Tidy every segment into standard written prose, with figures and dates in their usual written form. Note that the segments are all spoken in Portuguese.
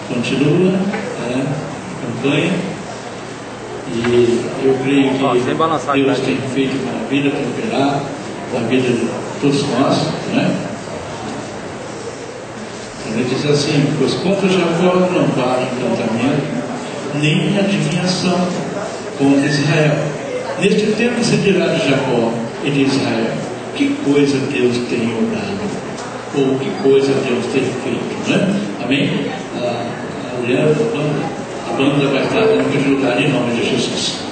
Continua a campanha e eu creio que Deus tem feito maravilha para operar na vida de todos nós, né? Ele diz assim: pois contra Jacó não vale encantamento, nem adivinhação contra Israel. Neste tempo se dirá de Jacó e de Israel: que coisa Deus tem obrado, ou que coisa Deus tem feito, né? Amém? A banda vai estar dando para ajudar em nome de Jesus.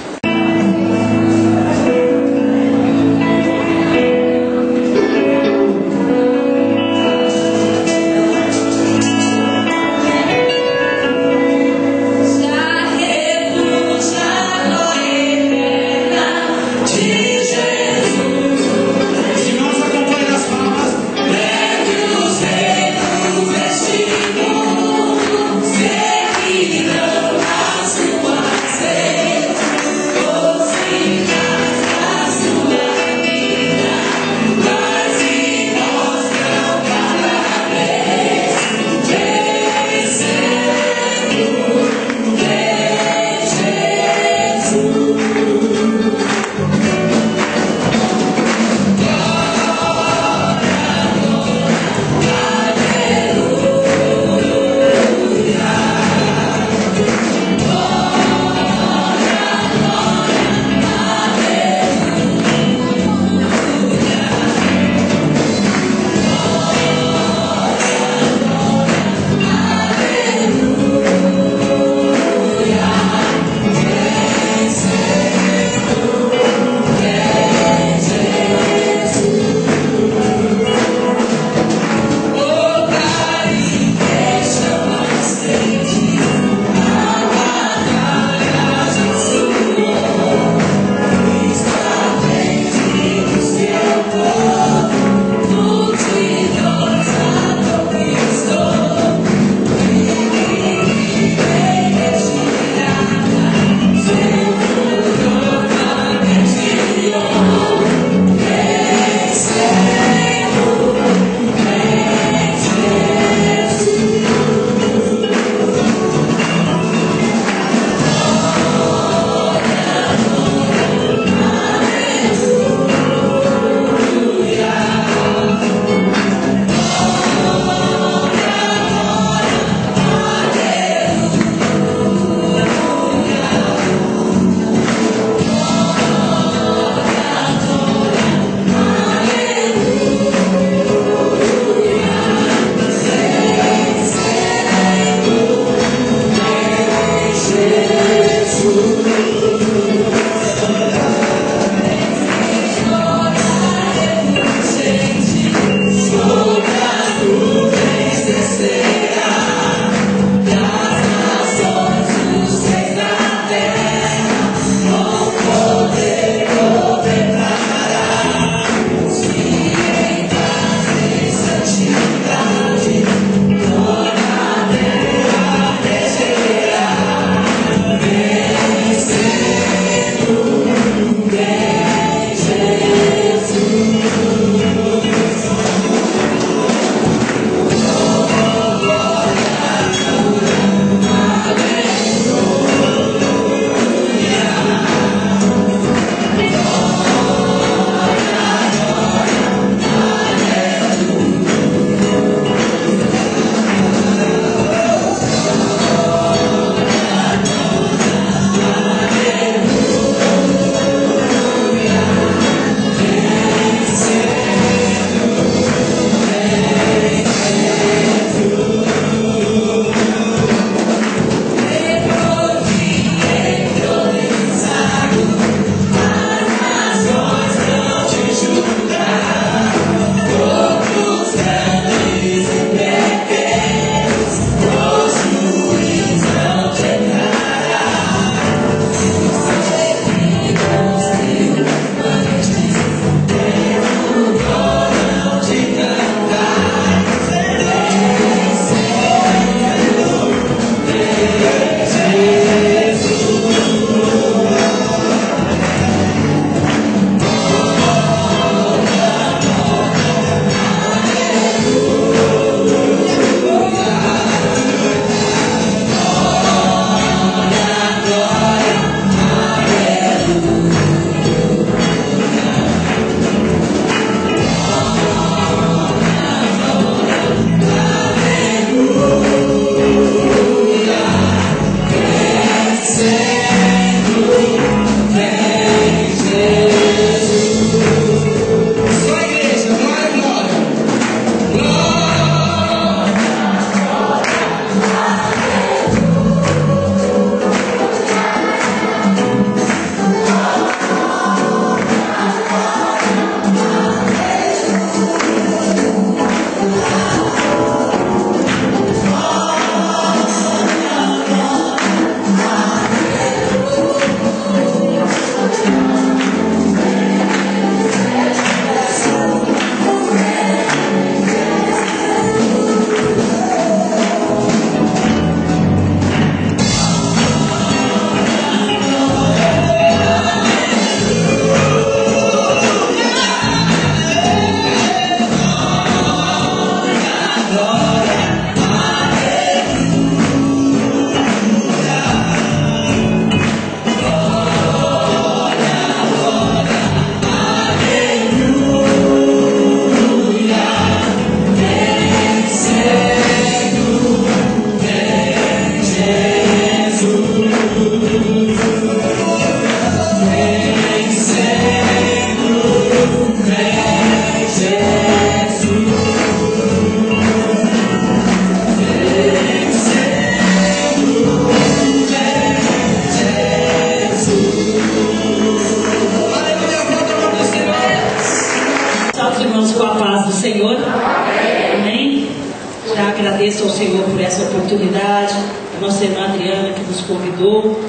oportunidade, a nossa irmã Adriana que nos convidou.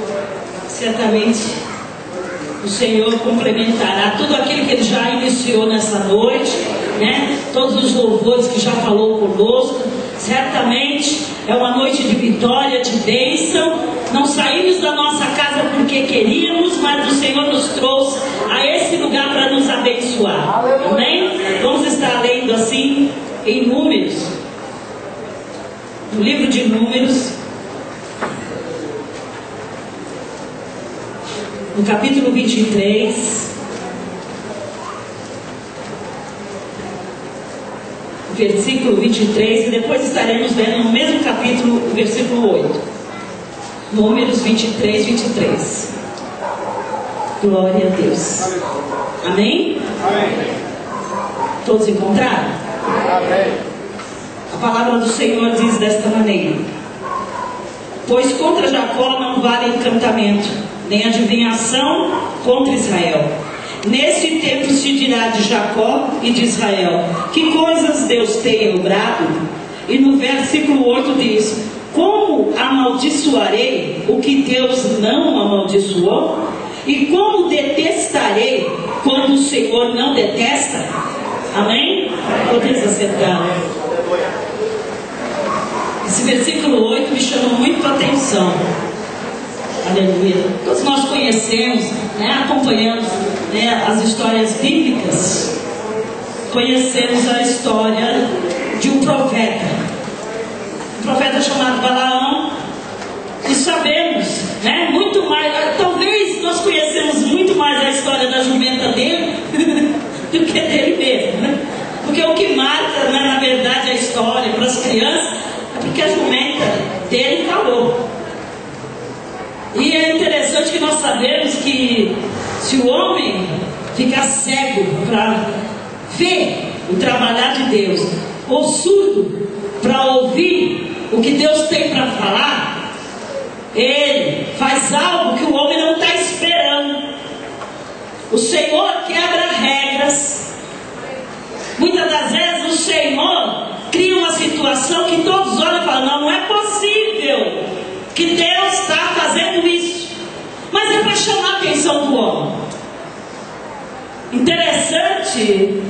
Certamente o Senhor complementará tudo aquilo que Ele já iniciou nessa noite, né? Todos os louvores que já falou conosco. Certamente é uma noite de vitória, de bênção. Não saímos da nossa casa porque queríamos, mas o Senhor nos trouxe a esse lugar para nos abençoar. Amém? Vamos estar lendo assim em Números, no livro de Números, no capítulo 23, versículo 23, e depois estaremos lendo no mesmo capítulo, o versículo 8. Números 23, 23. Glória a Deus. Amém? Amém. Todos encontraram? Amém. A palavra do Senhor diz desta maneira: pois contra Jacó não vale encantamento, nem adivinhação contra Israel. Nesse tempo se dirá de Jacó e de Israel: que coisas Deus tem obrado? E no versículo 8 diz: como amaldiçoarei o que Deus não amaldiçoou? E como detestarei quando o Senhor não detesta? Amém? Podemos assentar. Esse versículo 8 me chamou muito a atenção. Aleluia. Todos nós conhecemos, né, acompanhamos, né, as histórias bíblicas. Conhecemos a história de um profeta chamado Balaão, e sabemos, né, muito mais. Talvez nós conhecemos muito mais a história da jumenta dele do que dele mesmo, né? Porque o que marca, né, na verdade, a história para as crianças é porque a jumenta dele falou. E é interessante que nós sabemos que se o homem ficar cego para ver o trabalhar de Deus, ou surdo para ouvir o que Deus tem para falar, ele faz algo que o homem não está esperando. O Senhor quebra regras. Muitas das vezes o Senhor cria uma situação que todos olham e falam: não é possível que Deus está fazendo isso. Mas é para chamar a atenção do homem. Interessante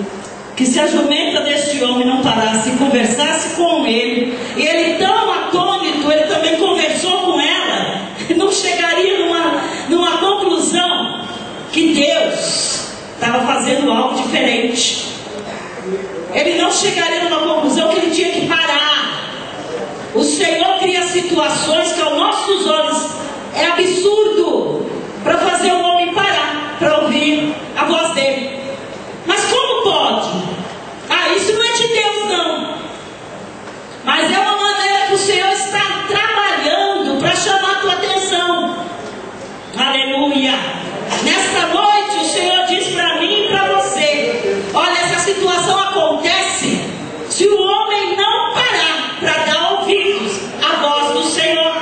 que se a jumenta deste homem não parasse e conversasse com ele, e ele tão atônito, ele também conversou com ela, não chegaria numa conclusão que Deus estava fazendo algo diferente. Ele não chegaria numa conclusão que ele tinha que parar. O Senhor cria situações que aos nossos olhos é absurdo para fazer o homem parar, para ouvir a voz dele. Mas como pode? Isso não é de Deus não. Mas é uma maneira que o Senhor está trabalhando para chamar a tua atenção. Aleluia. Nesta noite o Senhor diz para mim e para você: olha, essa situação acontece se o homem não parar para dar ouvidos à voz do Senhor.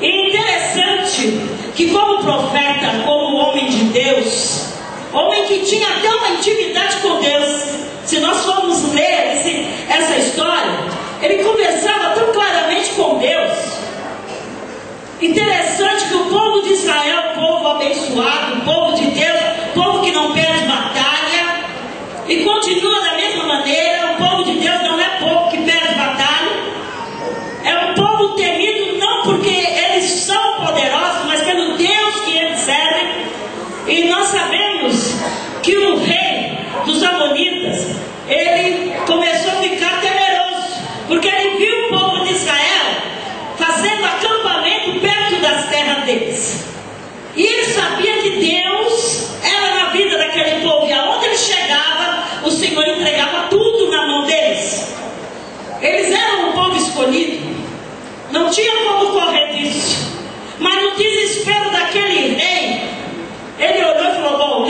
E interessante que como profeta, como homem de Deus, homem que tinha até uma intimidade com Deus, se nós formos ler essa história, ele conversava tão claramente com Deus. Interessante que o povo de Israel, o povo abençoado, o povo de Deus, o povo que não perde batalha, e continua da mesma maneira. O povo de Deus não é povo que perde batalha, é um povo temido não porque eles são poderosos, mas pelo Deus que eles servem. E nós sabemos que o rei dos Amonitas, ele começou a ficar temeroso, porque ele viu o povo de Israel fazendo acampamento perto das terras deles. E ele sabia que Deus era na vida daquele povo, e aonde ele chegava, o Senhor entregava tudo na mão deles. Eles eram um povo escolhido, não tinha como correr disso. Mas no desespero daquele rei, ele olhou e falou: bom,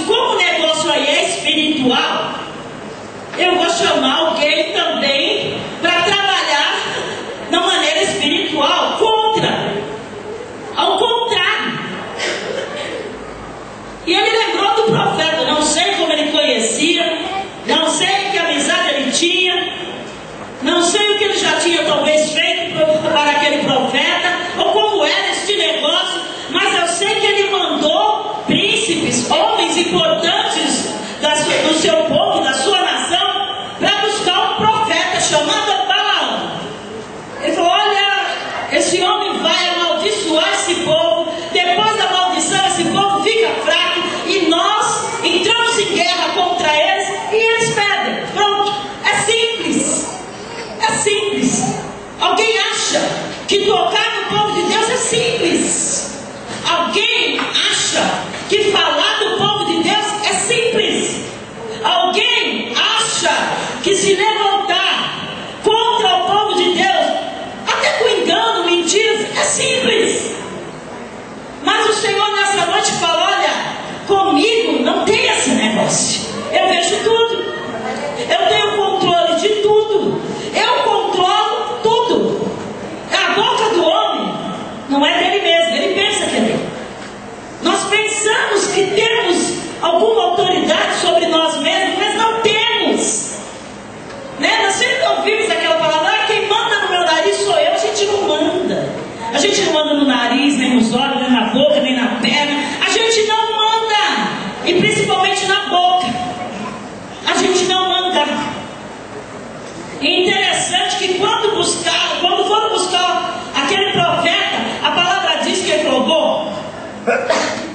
como o negócio aí é espiritual, eu vou chamar alguém também para trabalhar na maneira espiritual contra. Ao contrário, Alguém acha que tocar no povo de Deus é simples? Alguém acha que falar do povo de Deus é simples? Alguém acha que se levantar contra o povo de Deus, até com engano, mentiras, é simples? Mas o Senhor nessa noite fala: olha, comigo não tem esse negócio. Eu vejo tudo, eu tenho controle de tudo, eu controlo tudo. A boca do homem não é dele mesmo, ele pensa que é dele. Nós pensamos que temos alguma autoridade sobre nós mesmos, mas não temos, né? Nós sempre ouvimos aquela palavra: quem manda no meu nariz sou eu. A gente não manda. A gente não manda no nariz, nem nos olhos, nem na boca, nem na perna. A gente não manda, e principalmente na boca. A gente não manda. E interessante que quando foram buscar aquele profeta, a palavra diz que ele falou: bom,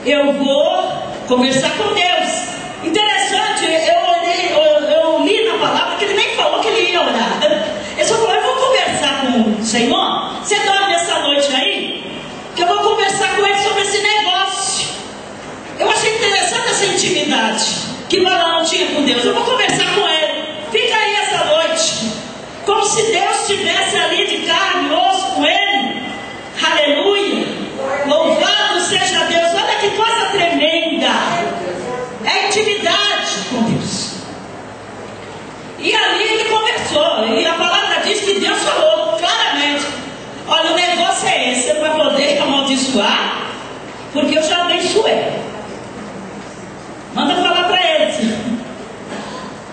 eu vou conversar com Deus. Interessante, eu li na palavra que ele nem falou que ele ia orar. Ele só falou: eu vou conversar com o Senhor. Você dorme essa noite aí? Que eu vou conversar com ele sobre esse negócio. Eu achei interessante essa intimidade que Balaão tinha com Deus. Eu vou conversar com ele. Fica aí essa noite, como se Deus estivesse ali de carne e osso com ele. Aleluia, louvado seja Deus. Olha que coisa tremenda, é intimidade com Deus. E ali ele conversou, e a palavra diz que Deus falou claramente: olha, o negócio é esse, você vai poder amaldiçoar, porque eu já abençoei. Manda falar para ele,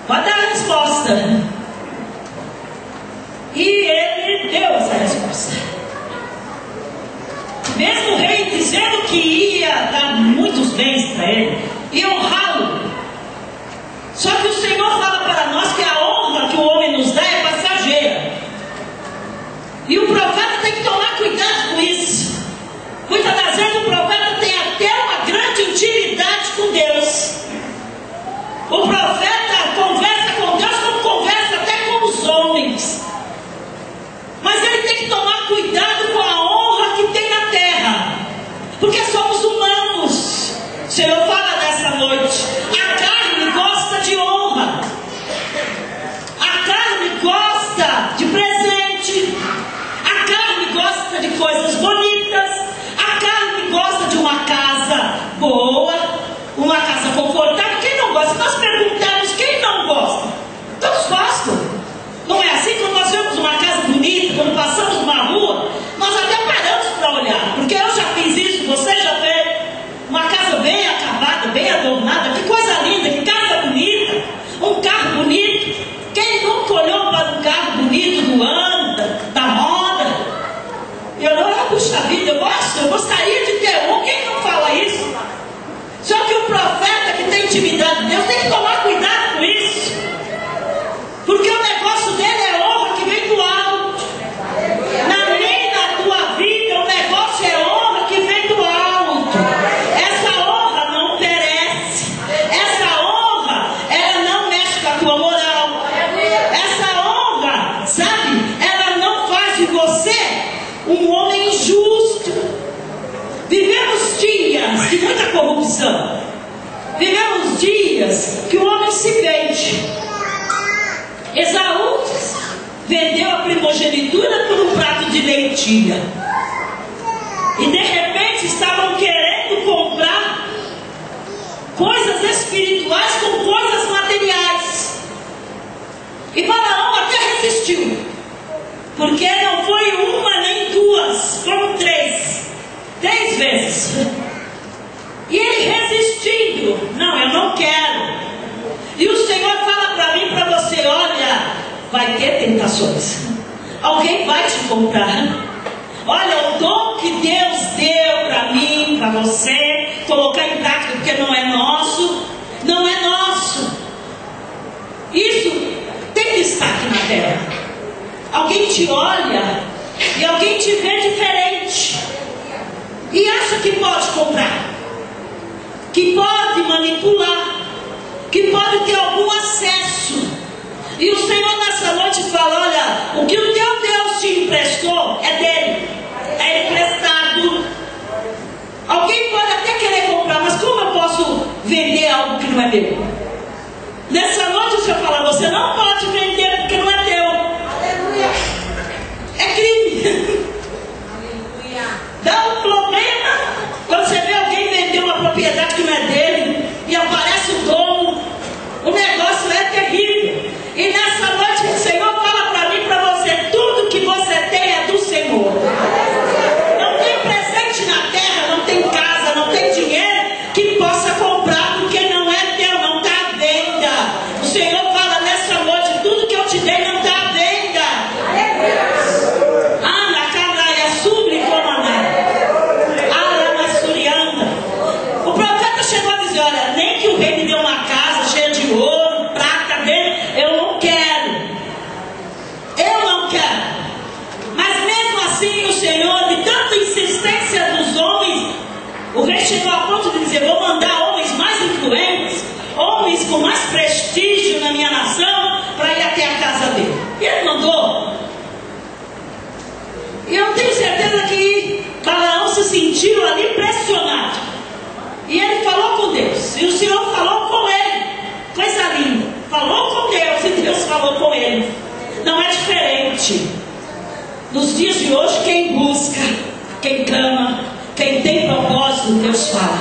pode dar a resposta. E ele deu essa resposta, mesmo o rei dizendo que ia dar muitos bens para ele e honrá-lo. Só que o Senhor fala para nós que a honra que o homem nos dá é passageira, e o profeta tem que tomar cuidado com isso. Muitas das vezes o profeta tem até uma grande intimidade com Deus. O profeta conversa com Deus como conversa até com os homens, mas ele tem que tomar cuidado com a honra que tem na terra, porque somos humanos. O Senhor fala nessa noite: a carne gosta de honra, a carne gosta de presente, a carne gosta de coisas bonitas, a carne gosta de uma casa boa, uma casa confortável. Quem não gosta? Nós perguntamos: quem não gosta? Todos gostam. Não é assim? Quando nós vemos uma casa bonita, quando passamos numa rua, nós até paramos para olhar, porque eu já fiz isso, você já fez. Uma casa bem acabada, bem adornada, que coisa linda, que casa bonita, um carro bonito. Quem nunca olhou para um carro bonito do ano, da moda? Eu não, puxa vida, eu gostaria de ter um. Quem não fala isso? Só que o profeta que tem intimidade de Deus tem que tomar cuidado com isso, porque o negócio dele é honra que vem do alto. Na minha e na tua vida, o negócio é honra que vem do alto. Essa honra não perece, essa honra, ela não mexe com a tua moral. Essa honra, sabe, ela não faz de você um homem injusto. Vivemos dias de muita corrupção, vivemos dias que o homem se vende. Esaú vendeu a primogenitura por um prato de lentilha, e de repente estavam querendo comprar coisas espirituais com coisas materiais, e Balaão até resistiu, porque não foi uma nem duas, foram três vezes. E ele resistindo: não, eu não quero. E o Senhor fala para mim, para você: olha, vai ter tentações, alguém vai te comprar. Olha, o dom que Deus deu para mim, para você colocar em prática, porque não é nosso, não é nosso. Isso tem destaque na terra. Alguém te olha e alguém te vê diferente e acha que pode comprar, que pode manipular, que pode ter algum acesso. E o Senhor nessa noite fala: olha, o que o teu Deus te emprestou Dá um problema quando você vê alguém vender uma propriedade que não é dele e aparece o dono. O negócio é terrível. E nessa noite o Senhor fala para mim e para você: tudo que você tem é do Senhor. Não tem presente na terra, não tem casa, não tem dinheiro que possa comprar, porque não é teu, não está à venda. O Senhor fala nessa noite: tudo que eu te dei não está à venda. Ana, canaia, o profeta chegou a dizer: olha, nem que o rei me dê uma casa cheia de ouro, prata dele, eu não quero. Mas mesmo assim o Senhor, de tanta insistência dos homens, o rei chegou a ponto de dizer: vou mandar homens mais influentes, homens com mais prestígio na minha nação, para ir até a casa dele. E ele mandou. E eu tenho certeza que Balaão se sentiu ali pressionado. E ele falou com Deus. E o Senhor falou com ele. Coisa linda. Falou com Deus e Deus falou com ele. Não é diferente. Nos dias de hoje, quem busca, quem clama, quem tem propósito, Deus fala.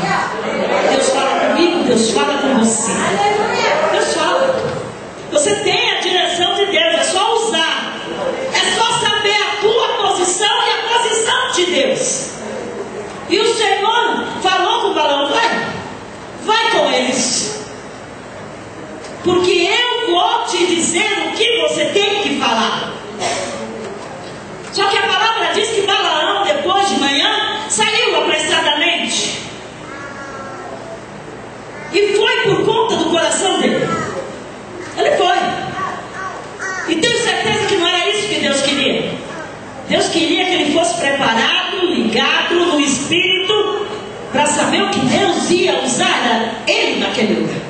Deus fala comigo, Deus fala com você. Deus fala. Você tem a direção de Deus, é só usar. É só saber a tua posição e a posição de Deus. E o Senhor falou com Balaão: vai com eles. Porque eu vou te dizer o que você tem que falar. Só que a palavra diz que Balaão, depois de manhã, saiu apressadamente. E foi por conta do coração dele. Ele foi. E tenho certeza que não era isso que Deus queria. Deus queria que ele fosse preparado, ligado no Espírito, para saber o que Deus ia usar ele naquele lugar.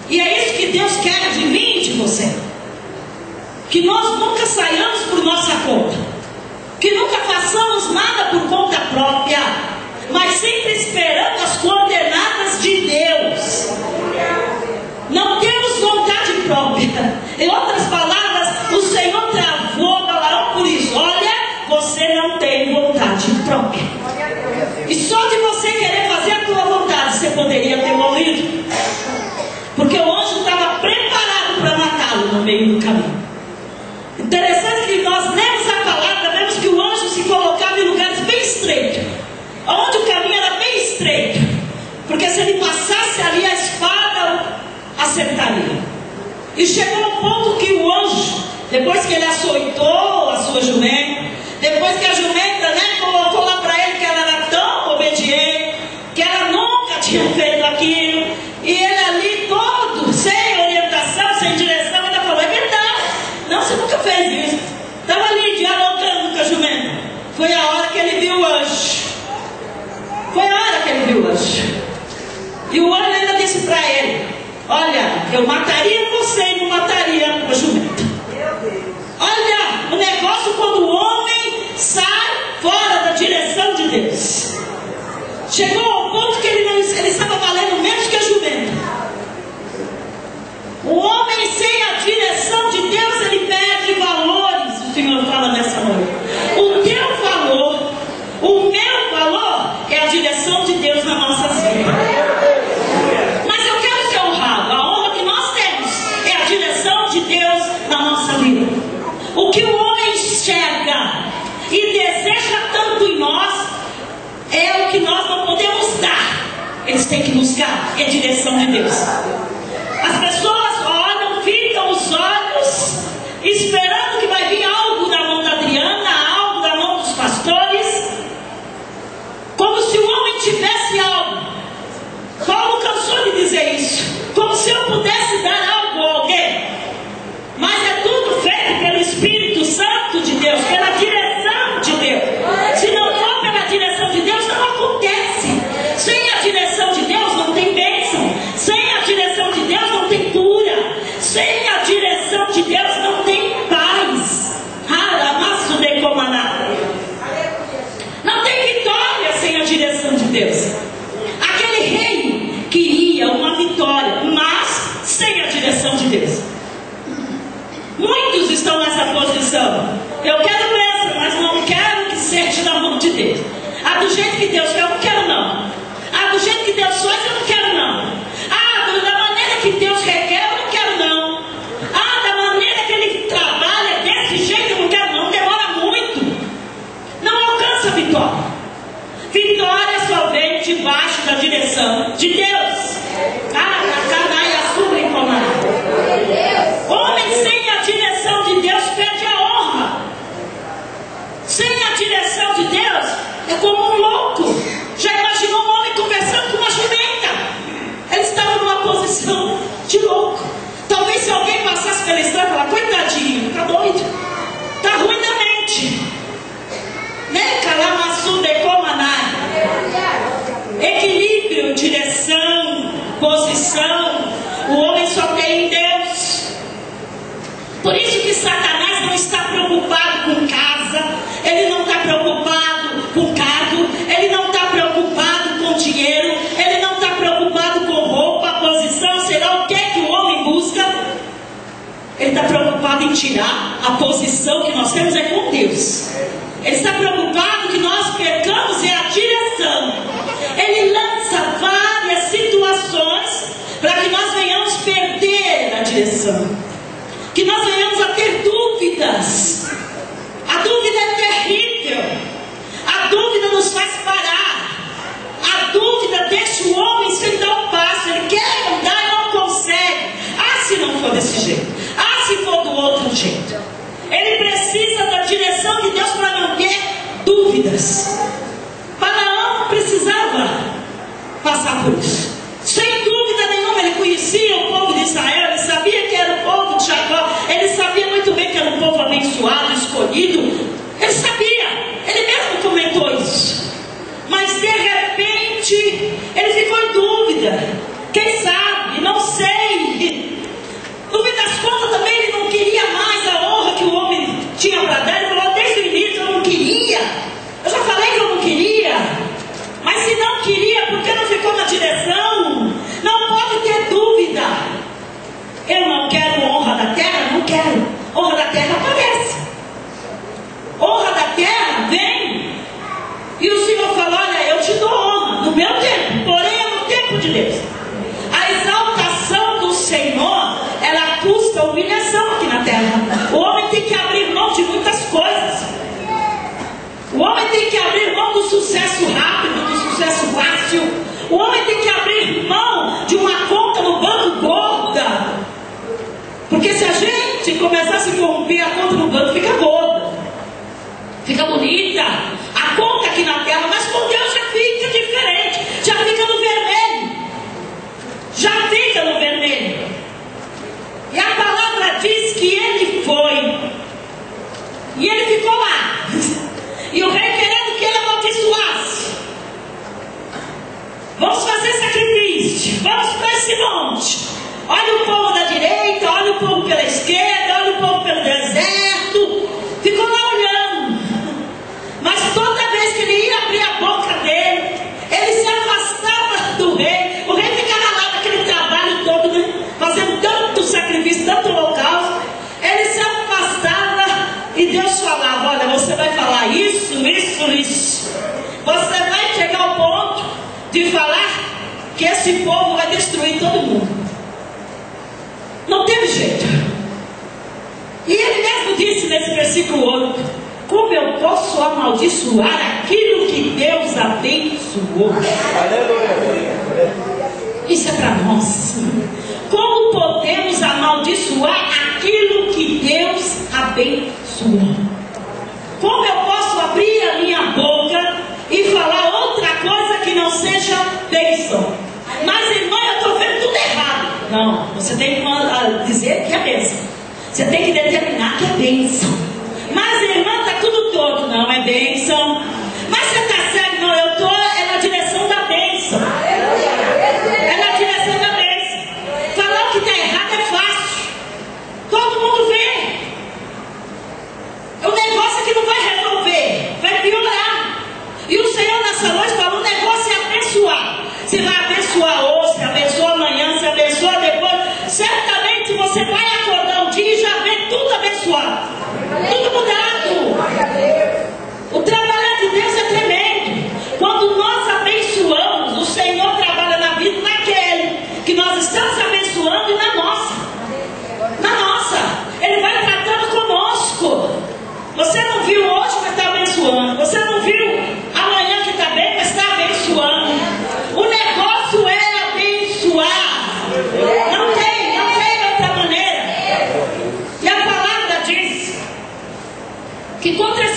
E é isso que Deus quer de mim e de você. Que nós nunca saiamos por nossa conta. Que nunca façamos nada por conta própria, mas sempre esperando as coordenadas de Deus. Não temos vontade própria. Em outras palavras, o Senhor travou Balaão por isso. Olha, você não tem vontade própria. E só de você querer fazer a tua vontade, você poderia ter morrido. Porque o anjo estava preparado para matá-lo no meio do caminho. Interessante que nós lemos a palavra, vemos que o anjo se colocava em lugares bem estreitos, onde o caminho era bem estreito, porque se ele passasse ali, a espada acertaria. E chegou ao ponto que o anjo, depois que ele açoitou a sua jumenta, depois que a jumenta, colocou lá para ele que ela era tão obediente, que ela nunca tinha feito aquilo, e ele ali todo, sem orientação, sem direção, ainda falou: é verdade, não, você nunca fez isso. Estava ali dialogando com a jumenta. Foi a hora que ele viu o anjo. E o anjo ainda disse para ele: olha, eu mataria você e não mataria a jumenta. Olha, o negócio quando o homem sai fora da direção de Deus. Chegou ao ponto que ele estava valendo menos que a jumenta. O homem sem a direção de Deus, ele perde valores. O Senhor fala nessa noite: o teu valor, o meu valor é a direção de Deus nas nossas vidas. Mas eu quero ser honrado. A honra que nós temos é a direção de Deus na nossa vida. O que o homem enxerga e deseja tanto em nós é o que nós não podemos dar. Eles têm que buscar a direção de Deus. As pessoas olham, ficam os olhos esperando que vai vir algo da mão da Adriana, algo da mão dos pastores, como se o homem tivesse algo. Paulo cansou de dizer isso, como se eu pudesse dar algo a alguém. Mas é tudo feito pelo Espírito Santo de Deus, pela direção de Deus. Se não for pela direção de Deus, não acontece. Sem a direção de Deus não tem bênção. Sem a direção de Deus não tem cura. Sem a direção de Deus não tem paz. alcança a vitória. Vitória só vem debaixo da direção de Deus. Homem sem a direção de Deus perde a honra. Sem a direção de Deus é como um louco. Já imaginou um homem conversando com uma jumenta? Ele estava numa posição de louco. Talvez se alguém passasse pela estrada e falar: coitadinho, tá doido, tá ruim da mente, né? Calamaçu de comanai. Equilíbrio, direção, posição, o homem só tem em Deus. Por isso que Satanás não está preocupado com casa, ele não está preocupado com cargo, ele não está preocupado com dinheiro, ele não está preocupado com roupa, posição, será o que o homem busca? Ele está preocupado em tirar a posição que nós temos é com Deus. Ele está preocupado que nós percamos é a direção. Ele lança várias situações para que nós venhamos perder a direção, que nós venhamos a ter dúvidas. A dúvida é terrível. A dúvida nos faz parar. A dúvida deixa o homem sem dar um passo. Ele quer andar e não consegue. Ah, se não for desse jeito. Ah, se for do outro jeito. Ele precisa da direção de Deus para não ter dúvidas. Balaão precisava passar por isso. Sem dúvida nenhuma, ele conhecia o povo de Israel, ele sabia que era o povo de Jacó, ele sabia muito bem que era um povo abençoado, escolhido. Ele sabia, ele mesmo comentou isso. Mas de repente, ele ficou em dúvida. Quem sabe? Não sei. No fim das contas também ele não queria mais a honra que o homem tinha para dar. Ele falou: desde o início eu não queria. Eu já falei que eu não queria. Mas se não queria, por que não ficou na direção? Não pode ter dúvida. Eu não quero honra da terra? Não quero. Honra da terra aparece. Honra da terra vem. E o Senhor falou: olha, eu te dou honra no meu tempo, porém é no tempo de Deus. A exaltação do Senhor, ela custa humilhação aqui na terra. O homem tem que abrir mão de muitas coisas. O homem tem que abrir mão do sucesso rápido, do sucesso fácil. O homem tem que abrir mão de uma conta no banco gorda. Porque se a gente começar a se corromper, a conta no banco fica gorda, fica bonita. A conta aqui na terra, mas com Deus já fica diferente. Já fica no vermelho. Já fica no vermelho. E a palavra diz que ele foi. E ele ficou lá. E o rei querendo que ele amaldiçoasse. Vamos fazer sacrifício. Vamos para esse monte. Olha o povo da direita, olha o povo pela esquerda, olha o povo pelo deserto. Ficou lá olhando. Mas toda vez que ele ia abrir a boca dele, ele se afastava do rei. O rei ficava lá naquele trabalho todo, né? Fazendo tanto sacrifício, tanto holocausto. Ele se afastava e Deus falava: olha, você vai falar isso, isso, isso. Você vai chegar ao ponto de falar que esse povo vai destruir todo mundo. Não teve jeito. E ele mesmo disse nesse versículo 8: como eu posso amaldiçoar aquilo que Deus abençoou? Isso é para nós. Como podemos amaldiçoar aquilo que Deus abençoou? Como eu posso abrir a minha boca e falar outra coisa que não seja bênção? Mas irmã, eu estou vendo tudo errado. Não, você tem que dizer que é bênção. Você tem que determinar que é bênção. Mas irmã, está tudo torto. Não, é bênção. Mas você está certo? Não, eu estou na direção da bênção. É na direção da bênção. Falar o que está errado é fácil. Todo mundo vê. O negócio é que não vai resolver, vai piorar. E o Senhor nessa noite falou: o negócio é abençoar. Você vai abençoar hoje, você abençoa amanhã, você abençoa depois. Certamente você vai acordar um dia e já vê tudo abençoado, tudo mudado.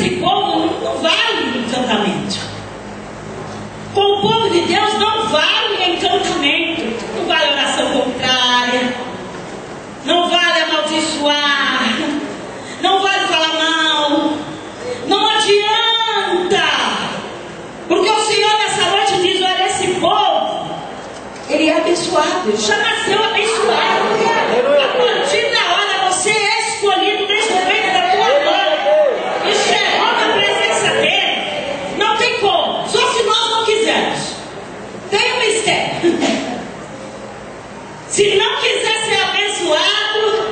esse povo não vale encantamento. Com o povo de Deus não vale encantamento. Não vale oração contrária. Não vale amaldiçoar. Não vale falar mal. Não adianta. Porque o Senhor nessa noite diz: olha, esse povo, ele é abençoado. Ele já nasceu abençoado. A partir da hora você é escolhido desde o ventre da tua mãe. E chegou na presença dele. Não tem como. Só se nós não quisermos. Tem um mistério. Se não quiser ser abençoado,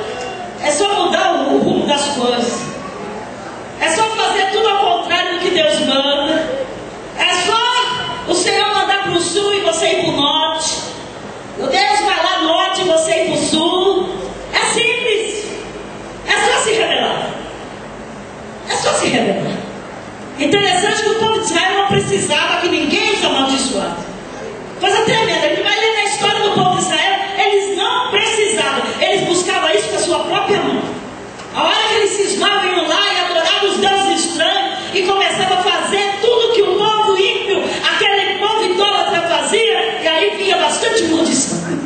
é só mudar o rumo das coisas. É só fazer tudo ao contrário do que Deus manda. É só o Senhor mandar para o sul e você ir para o norte. O Deus vai lá no norte e você ir para o sul. É simples. É só se rebelar. É só se rebelar. Interessante que o povo de Israel não precisava que ninguém os amaldiçoasse. Coisa tremenda. A gente vai ler na história do povo de Israel. Eles não precisavam. Eles buscavam isso com a sua própria mão. A hora que eles cismavam, iam lá e adoravam os deuses estranhos e começavam a fazer tudo que o povo ímpio, aquele povo idólatra fazia, e aí vinha bastante maldição.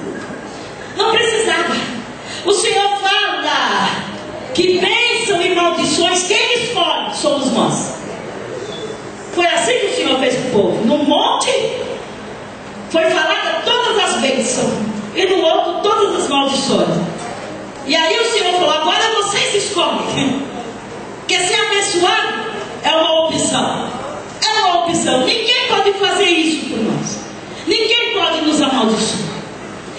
Não precisava. O Senhor fala que bênção e maldições, quem escolhe somos nós. Foi assim que o Senhor fez com o povo. No monte foi falada todas as bênçãos e no outro todas as maldições. E aí o Senhor falou: agora vocês escolhem. Porque ser abençoado é uma opção. É uma opção. Ninguém pode fazer isso por nós. Ninguém pode nos amaldiçoar.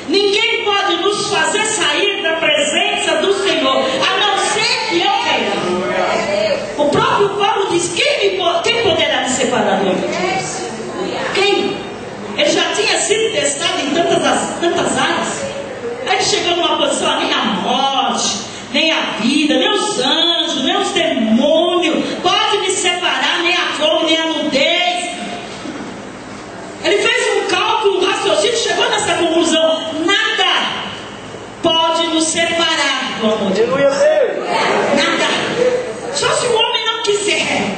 Ninguém pode nos fazer sair da presença do Senhor, a não ser que eu queira. O próprio Paulo diz: quem poderá me separar do amor de Deus? Quem? Ele já tinha sido testado em tantas áreas. Aí chegou numa posição: nem a morte, nem a vida, nem os anjos, nem os demônios pode me separar, nem a fome, nem a nudez. Ele fez um cálculo, um raciocínio, chegou nessa conclusão: nada pode nos separar do amor de Deus. Nada. Só se o homem não quiser,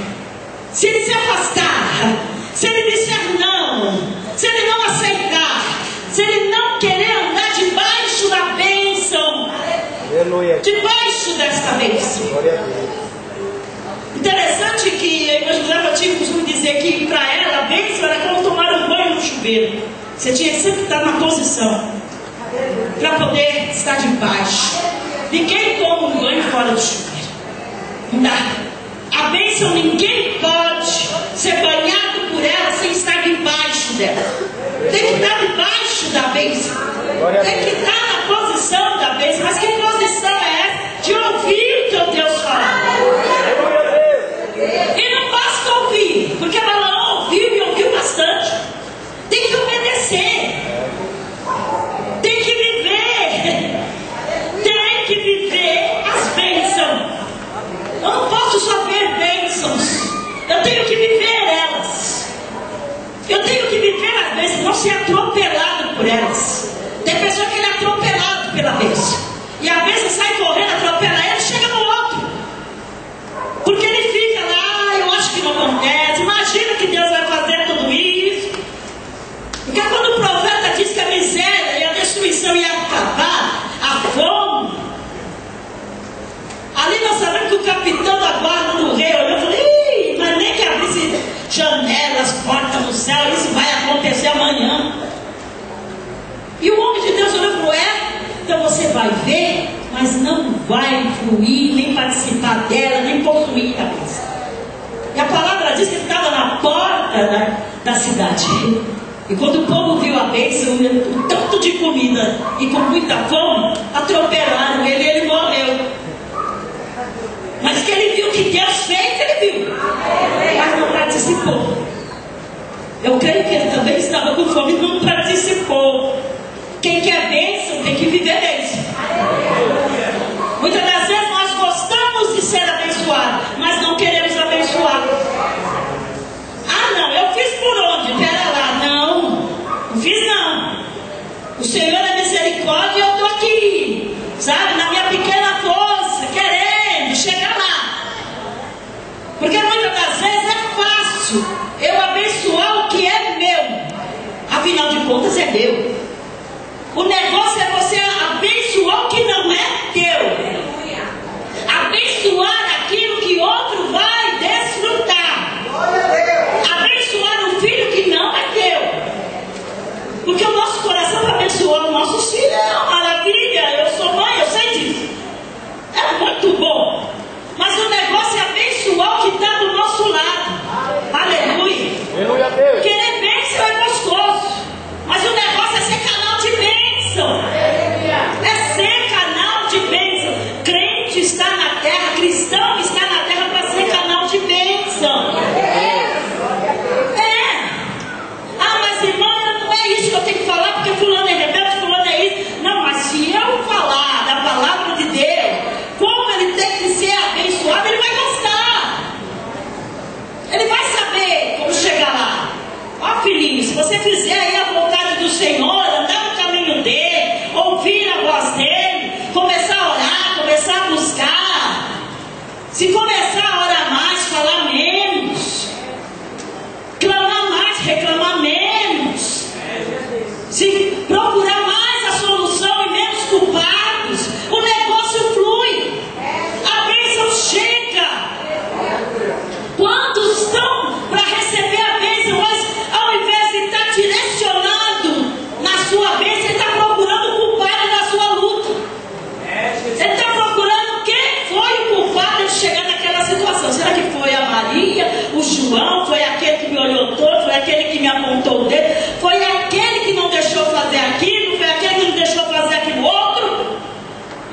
se ele se afastar, se ele disser não, se ele não aceitar, se ele não querer andar debaixo da bênção, debaixo desta bênção. Interessante que a irmã José tinha o costume dizer que para ela a bênção era como tomar um banho no chuveiro. Você tinha que sempre estar na posição para poder estar debaixo. Ninguém toma um banho fora do chuveiro. Não dá. A bênção ninguém pode ser banhado por ela sem estar debaixo dela. Tem que estar debaixo da bênção. Tem que estar na posição da bênção. Mas que posição é essa? De ouvir o teu Deus falar. E não basta ouvir, porque Balaão ouviu e ouviu bastante. Tem que obedecer. Tem que viver. Tem que viver as bênçãos. Eu não posso só ver bênçãos. Eu tenho que viver elas. Eu tenho que viver as bênçãos, não ser atropelado por elas. Tem pessoa que ele é atropelado pela bênção. E a bênção sai correndo, atropela ele e chega no outro. Porque ele fica lá: eu acho que não acontece. Imagina que Deus vai fazer tudo isso. Porque quando o profeta diz que a miséria e a destruição ia acabar, a fome, ali nós sabemos que o capitão da guarda do rei olhou e falou: mas nem que abrisse janelas, portas no céu, isso vai acontecer amanhã. E o homem de Deus olhou e falou: então você vai ver, mas não vai fluir, nem participar dela, nem possuir a bênção. E a palavra diz que ele estava na porta da cidade. E quando o povo viu a bênção, o tanto de comida e com muita fome, atropelaram ele e ele morreu. Mas que ele viu que Deus fez, ele viu. Mas não participou. Eu creio que ele também estava com fome e não participou. Quem quer bênção tem que viver bênção. Muitas das vezes nós gostamos de ser abençoados, mas não queremos abençoar. Ah não, eu fiz por onde? Pera lá, não fiz não. O Senhor é misericórdia e eu estou aqui, sabe, na minha pequena força, querendo chegar lá. Porque muitas fácil eu abençoar o que é meu. Afinal de contas é meu. O negócio é você abençoar o que não é teu. Abençoar aquilo que outro vai desfrutar. Abençoar um filho que não é teu. Porque o nosso coração para abençoar os nossos filhos é uma maravilha. Eu sou mãe, eu sei disso. É muito bom. Mas o negócio é abençoar o que está do nosso lado. Aleluia. Querer bênção é gostoso. Mas o negócio é ser canal de bênção. É ser canal de bênção. Crente está na terra, cristão está na terra para ser canal de bênção. Mas irmã, não é isso que eu tenho que falar, porque fulano é rebelde, fulano é isso. Não, mas se eu falar da palavra de Deus, como ele tem que ser abençoado, ele vai gostar. Ele vai saber como chegar lá. Ó filhinho, se você fizer aí a vontade do Senhor, andar no caminho dele, ouvir a voz dele, começar a orar, começar a buscar, se começar a orar mais, falar menos, clamar mais, reclamar menos, se procurar mais a solução e menos culpados, o negócio flui, a bênção chega. Quantos estão para receber a bênção, mas ao invés de estar direcionado na sua bênção, ele está procurando o culpado na sua luta. Ele está procurando quem foi o culpado de chegar naquela situação. Será que foi a Maria, o João, foi aquele que me olhou todo, foi aquele que me apontou o dedo, foi aquele que não deixou fazer aquilo, foi aquele que não deixou fazer aquilo outro?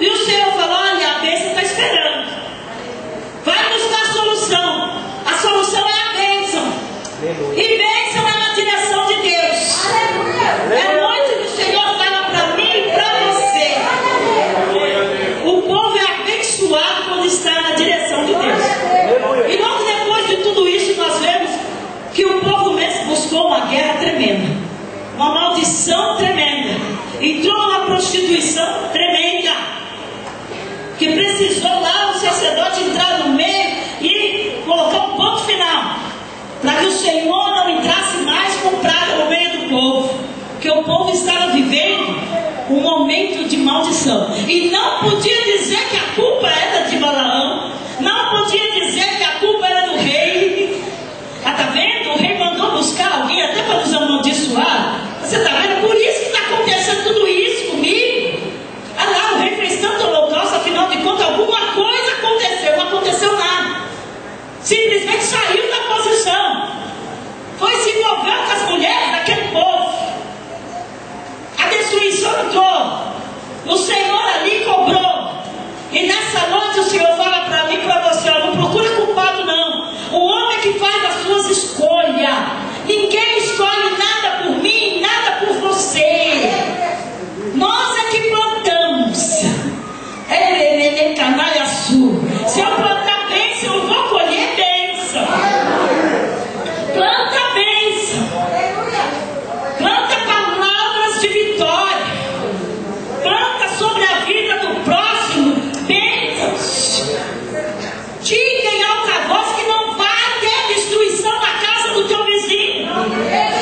E o Senhor falou: olha, a bênção está esperando. Vai buscar a solução. A solução é a bênção. E bênção é na direção de Deus. É muito que o Senhor fala para mim e para você. O povo é abençoado quando está na direção de Deus. E logo depois de tudo isso, nós vemos que o povo mesmo buscou uma guerra tremenda, uma maldição tremenda, entrou numa prostituição tremenda, que precisou lá o sacerdote entrar no meio e colocar um ponto final, para que o Senhor não entrasse mais com praga no meio do povo, porque o povo estava vivendo um momento de maldição, e não podia dizer que a culpa era de Balaão, não podia dizer que a culpa era do rei. Está vendo? O rei mandou buscar alguém até para nos amaldiçoar. Você está vendo? Por isso que está acontecendo tudo isso comigo. Ah lá, o rei fez tanto holocausto, afinal de contas alguma coisa aconteceu, não aconteceu nada. Simplesmente saiu da posição, foi se envolver com as mulheres daquele povo. A destruição entrou, o Senhor ali cobrou. E nessa noite o Senhor fala para mim e para você: ó, não procura culpado não. O homem que faz as suas escolhas. Ninguém escolhe nada por mim, nada por você. Nós é que plantamos. Se eu plantar bênção, eu vou colher bênção. Planta bênção. Planta palavras de vitória. Planta sobre a vida do próximo bênçãos. Diga em alta voz que não vai ter destruição na casa do teu vizinho,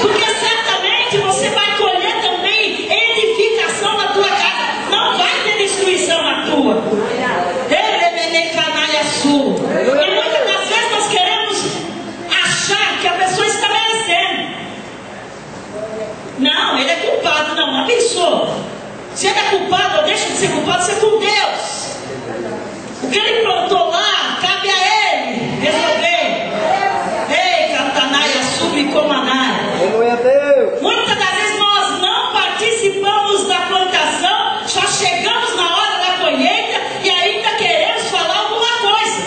porque certamente você vai colher também edificação na tua casa. Não vai ter destruição na tua. E muitas das vezes nós queremos achar que a pessoa está merecendo. Não, ele é culpado. Não, abençoa. Se ele é culpado ou deixa de ser culpado, você é com Deus. O que ele plantou lá, cabe a ele resolver. Ei, Catanaia, Subicomanai. Muitas das vezes nós não participamos da plantação, só chegamos na hora da colheita e ainda queremos falar alguma coisa.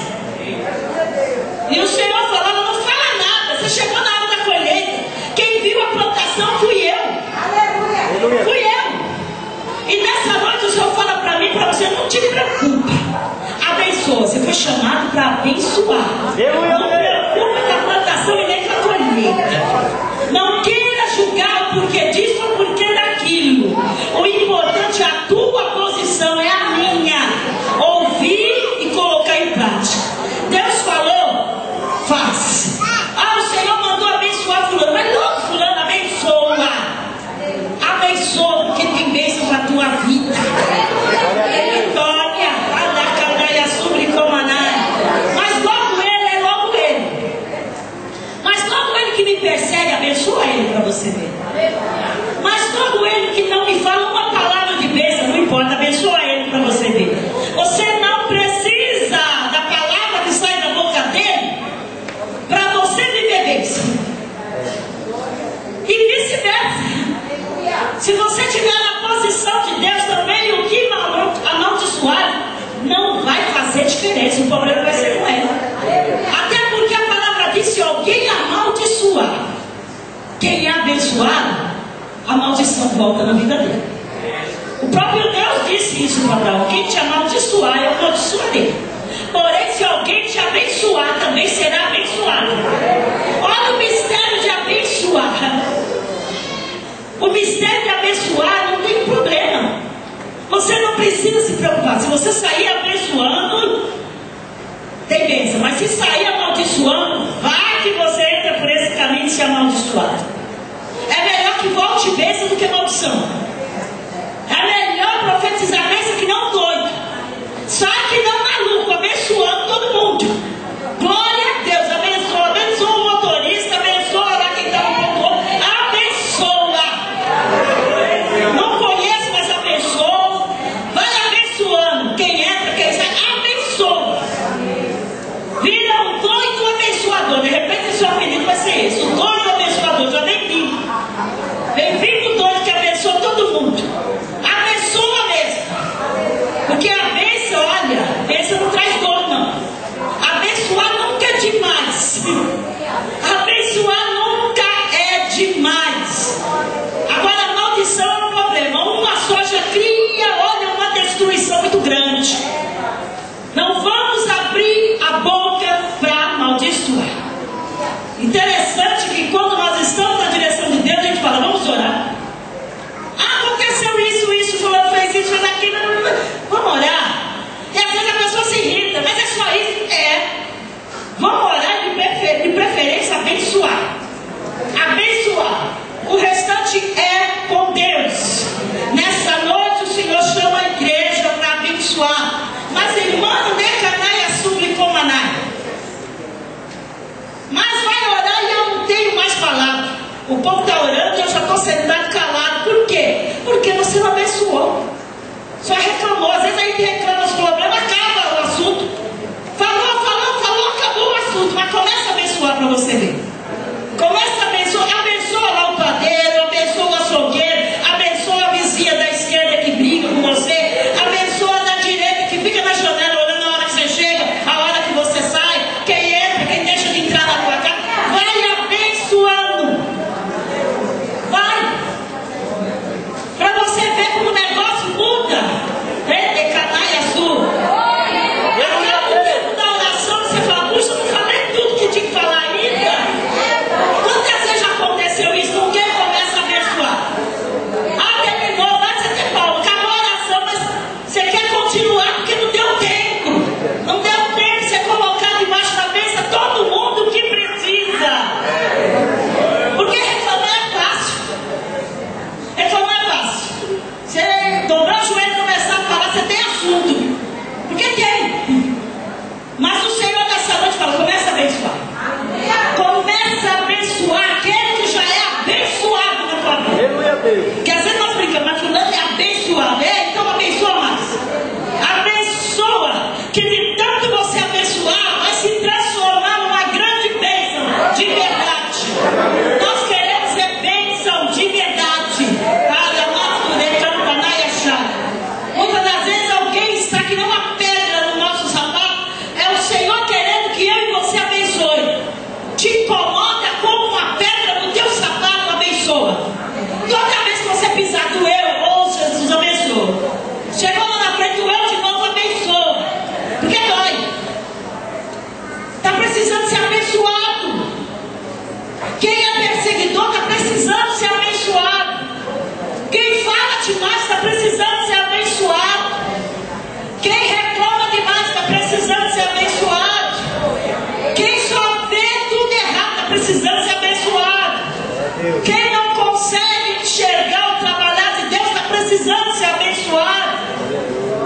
E o Senhor falava: não fala nada, você chegou na hora da colheita. Quem viu a plantação fui eu. Fui eu. E nessa noite o Senhor fala para mim e para você: não te preocupa, abençoa. Você foi chamado para abençoar. Não preocupa com a plantação e nem com a colheita. Não queira julgar o porquê disso ou o porquê daquilo. O importante é a tua posição, é a minha. Ouvir e colocar em prática. Deus falou, faz. Ah, o Senhor diferença, o problema vai ser com ela. Até porque a palavra diz: se alguém amaldiçoar quem é abençoado, a maldição volta na vida dele. O próprio Deus disse isso para Abraão: quem te amaldiçoar, eu amaldiçoarei. Porém, se alguém te abençoar, também será abençoado. Olha o mistério de abençoar. O mistério de abençoar não tem problema. Você não precisa se preocupar. Se você sair abençoando, tem bênção. Mas se sair amaldiçoando, vai que você entra por esse caminho de ser amaldiçoado. É melhor que volte bênção do que maldição. É melhor profetizar bênção que não doido. Sai que não maluco, abençoando todo mundo. Glória a Deus, abençoa o motorista, abençoa lá quem está no ponto. Abençoa. Não conheço, mas abençoa. Vai abençoando. Quem entra, quem sai, abençoa. Vira um doido abençoador. De repente o seu apelido vai ser esse: o doido abençoador. Já nem vi. Bem-vindo o doido que abençoa todo mundo. Abençoa mesmo. Porque a bênção, olha, a bênção não traz dor, não. Abençoar nunca é demais. Abençoar nunca é demais. Agora a maldição é um problema. Uma só já cria, olha, uma destruição muito grande. Não vamos abrir a boca para amaldiçoar. Interessante que quando nós estamos na direção de Deus, a gente fala: vamos orar. Ah, aconteceu isso, fulano fez isso, fez aquilo. Vamos orar. E às vezes a pessoa se irrita: mas é só isso? É. Vamos orar e de preferência abençoar. Abençoar. O restante é com Deus. Nessa noite o Senhor chama a igreja para abençoar. Mas irmã, não é canaia, suplicou maná. Mas vai orar e eu não tenho mais palavra. O povo está orando e eu já estou sentado calado. Por quê? Porque você não abençoou. Só reclamou. Às vezes a gente reclama os problemas, acaba o assunto. Falou, acabou o assunto. Mas começa a abençoar para você ver. Começa a abençoa lá o padeiro, abençoa o açougueiro, abençoa a vizinha da esquerda que briga com você, abençoa da direita que fica na janela olhando a hora que você chega, a hora que você sai, quem entra, quem deixa de entrar na tua casa. Vai abençoando. Vai. Para você ver como o negócio muda. É canaia sua. Acaba o tempo da oração, você fala: puxa, não falei tudo que tinha que falar ainda. Quantas vezes já aconteceu isso? Ninguém começa a abençoar. Ah, terminou, vai você ter palma. Acabou a oração, mas você quer continuar porque não deu tempo. Não deu tempo de você colocar debaixo da bênção todo mundo que precisa. Porque reclamar é fácil. Reclamar é fácil. Você dobrar o joelho e começar a falar, você tem assunto. Porque tem. Mas o Senhor nessa noite fala: começa a abençoar. Começa a abençoar aquele que já é abençoado na tua vida. Porque às vezes nós brincamos: mas fulano é abençoado. É, então abençoa mais. Abençoa. Que de tanto você abençoar, vai se transformar numa grande bênção de verdade. Nós queremos ser bênção de verdade. Muitas das vezes alguém está que nem uma pedra no nosso sapato. É o Senhor querendo que eu e você abençoe. Te incomoda como uma pedra no teu sapato, abençoa. Toda vez que você pisar, doeu, ou Jesus abençoa. Chegou lá na frente, doeu de novo, abençoa. Porque dói. Está precisando ser abençoado. Quem é perseguidor está precisando ser abençoado. Quem fala demais está precisando ser abençoado. Quem reclama demais está precisando ser abençoado. Quem só vê tudo errado está precisando ser abençoado. Quem não consegue enxergar o trabalhar de Deus está precisando ser abençoado.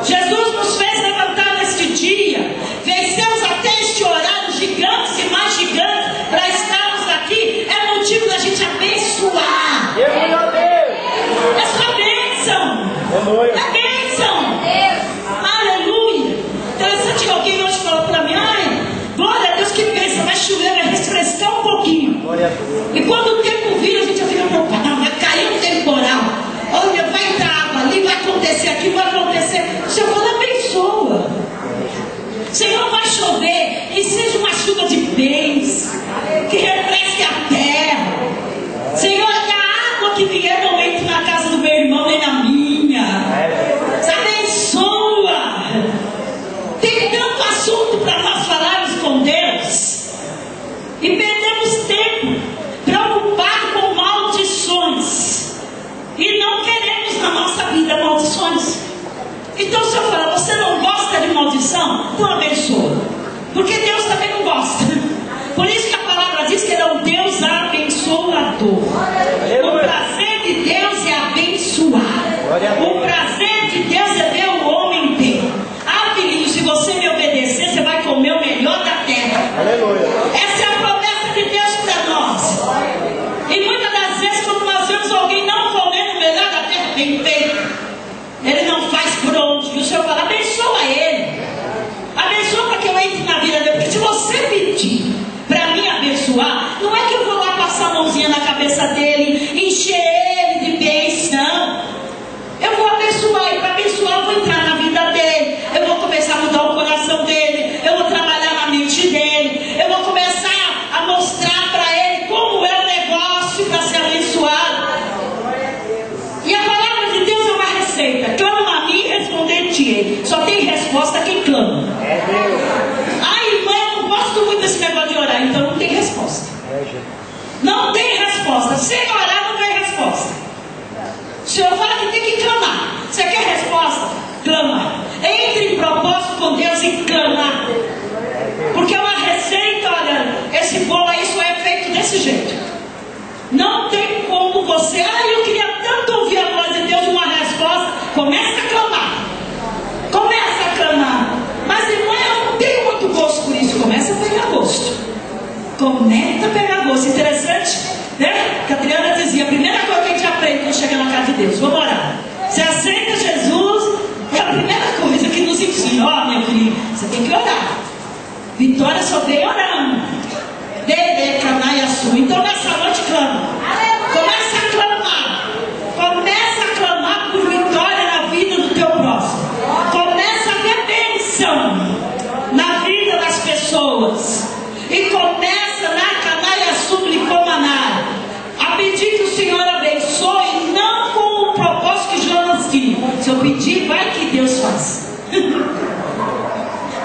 Jesus nos fez levantar neste dia. Vencemos até este horário, gigantes e mais gigantes, para estarmos aqui. É motivo da gente abençoar. É só bênção. É bênção. Aleluia. Interessante que alguém hoje falou para mim: ai, glória a Deus, que bênção. Vai chover, vai refrescar um pouquinho. E quando o tempo vira, a gente já fica preocupado: não, vai cair um temporal. Olha, vai entrar água ali, vai acontecer aqui, vai acontecer. O Senhor fala: abençoa. Senhor, é que eu vou lá passar a mãozinha na cabeça dele, encher ele de bens, não. Eu vou abençoar, e para abençoar eu vou entrar na vida dele, eu vou começar a mudar o coração dele, eu vou trabalhar na mente dele, eu vou começar a mostrar para ele como é o negócio para ser abençoado. E a palavra de Deus é uma receita: clama a mim e responder-te-ei. Só tem resposta quem clama. Ai, irmã, eu não gosto muito desse negócio de orar, então não tem resposta. Não tem resposta. Sem orar não tem resposta. O Senhor fala que tem que clamar. Você quer resposta? Clama. Entre em propósito com Deus e clama. Porque uma receita, olha, esse bolo aí só é feito desse jeito. Não tem como você, eu queria tanto ouvir a voz de Deus, uma resposta. Começa a clamar. Começa a clamar. Mas irmã, eu não tenho muito gosto por isso. Começa a pegar gosto. Começa a pegar gosto. Interessante, né? Que a Adriana dizia: a primeira coisa que a gente aprende quando chega na casa de Deus, vamos orar. Você aceita Jesus, é a primeira coisa que nos ensina. Ó, meu filho, você tem que orar. Vitória só vem orando. Dede, clamar e assumir. Então nessa noite clama. Começa a clamar. Começa a clamar por vitória na vida do teu próximo. Começa a ver bênção na vida das pessoas. E começa na canalha sublicomanar a pedir que o Senhor abençoe, não com o propósito que Jonas tinha. Se eu pedir, vai que Deus faz.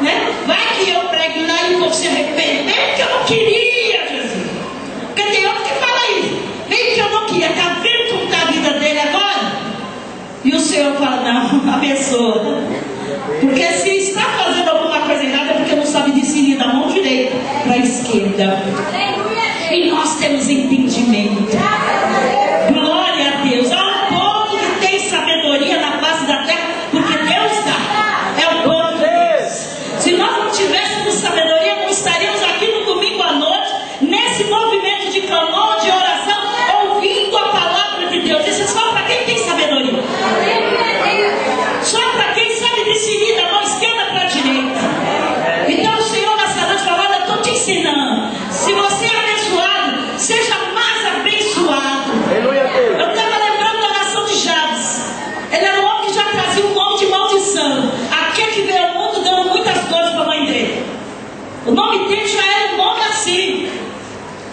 Né? Vai que eu pregue lá e vou se arrepender porque eu não queria, Jesus. Porque tem outro que fala isso. Nem que eu não queria. Está vendo como está a vida dele agora? E o Senhor fala: não, abençoa. Porque se está fazendo alguma coisa errada é porque não sabe discernir da mão direita para a esquerda. E nós temos entendimento. Glória a Deus. Há um povo que tem sabedoria na face da terra, porque Deus dá. É o povo de Deus. Se nós não tivéssemos sabedoria, não estaríamos aqui no domingo à noite, nesse movimento de clamor, de oração, ouvindo a palavra de Deus. Isso é só para quem tem sabedoria. Só para quem sabe discernir da mão esquerda para a direita. Então o Senhor nessa noite falou: eu estou te ensinando. Se você é abençoado, seja mais abençoado. Eu estava lembrando da nação de Jabes. Ele era um homem que já trazia um monte de maldição. Aquele que veio ao mundo dando muitas dores para a mãe dele. O nome dele já era um nome assim.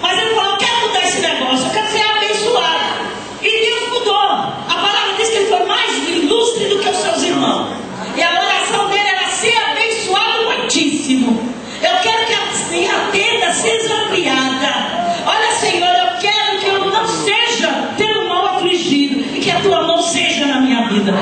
Mas ele falou: eu quero mudar esse negócio, eu quero ser abençoado. E Deus mudou. A palavra diz que ele foi mais ilustre do que os seus irmãos. E a oração dele era ser abençoado muitíssimo. Eu quero que a minha tenda seja ampliada. Olha, Senhor, eu quero que eu não seja tendo mal afligido, e que a tua mão seja na minha vida.